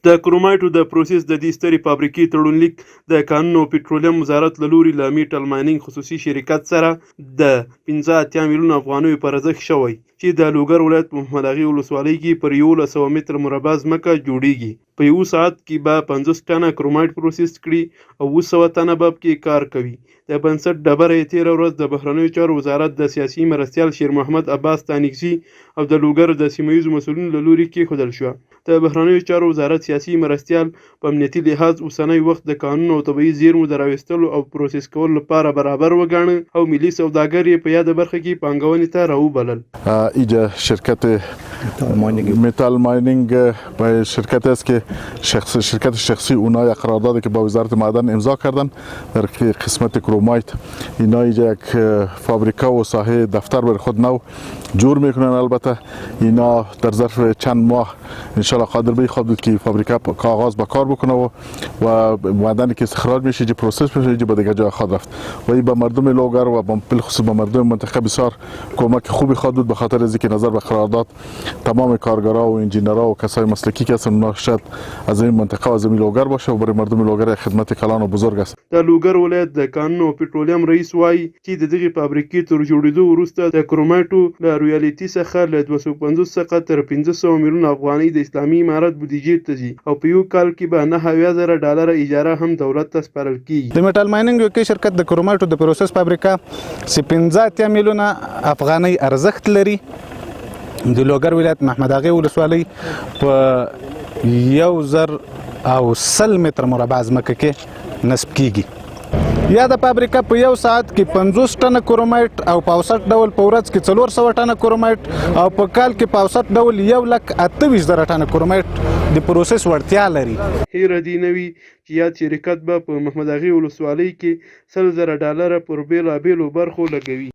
د کرومایټو د پروسس د دې سترې فابریکې تړون لیک د کانونو او پټرولیم وزارت له لوري له میټل مایننګ خصوصي شرکت سره د 15 میلیون افغانیو پر ارزښت شوی چې د لوګر ولایت په محمد اغې ولسوالۍ کې پر 1100 متر مربع ځمکه جوړیږي. په یو ساعت کې به 50 ټنه کرومایټ پروسس کړي او 200 ټنه به پکې کار کوي. د بنسټ ډبره یې تېره ورځ د بهرنیو چارو وزارت د سیاسي مرستیال شیر محمد عباس تانیکزي او د لوګر د سیمه ییزو مسؤلینو له لوري کېښودل شوه. د بهرنیو چارو وزارت سیاسي مرستیال په امنیتي لحاظ اوسنی وخت د قانون او طبیعي زیرمو د راویستلو او پروسس کولو لپاره برابر وګاڼه او ملي سوداګر یې په یاده برخه کې پانګونې ته راوبلل. اینجا شرکت متال ماینینگ به شرکت است که شرکت شخصی اونها یک قراردادی که با وزارت معدن امضا کردن در قسمت کرومایت. اینا اینجا یک فابریکه و ساحه دفتر بر خود نو جور میکنن. البته اینا در ظرف چند ماه انشالله قادر به خود بود که فابریکه کاغذ به کار بکنه و معدنی که استخراج میشه جو پروسس میشه به دیگه جای خود رفت و این به مردم لوگر و بالخصوص به مردم منطقه بسیار کمک خوبی خواهد بود، به خاطر از اینکه نظر به قرارداد تمام کارگرها و انجینرها و کسای مسلکی که هستن اونها شاید از این منطقه و از این لوگر باشه و برای مردم لوگر خدمت کلان و بزرگ است. د لوګر ولایت د کانونو او پټرولیم رئیس وایي چې د دغې فابریکې تر جوړېدو وروسته د کرومایټو له رویالتي څخه له 250 څخه تر 500 میلیون افغانۍ د اسلامي امارت بودیجې ته ځي او په یو کال کې به 9,000 ډالر اجاره هم دولت ته سپارل کیږي. د میټال مایننګ یو شرکت د کرومایټو د پروسس فابریکه چې 15 میلیونه افغانۍ ارزښت لري د لوګر ولایت محمد اغې ولسوالۍ په 1,100 متر مربع ځمکه کې نصب کیږي. یا د فابریکه په یو ساعت کې 50 ټنه کرومایټ او په اوسط ډول په ورځ کې 400 ټنه کرومایټ او په کال کې په اوسط ډول 1,28,000 ټنه کرومایټ د پروسس وړتیا لري. هیره دې نه وي چې یاد شرکت به په محمد اغې ولسوالۍ کې 100,000 ډالر پر بېلابېلو برخو لګوي.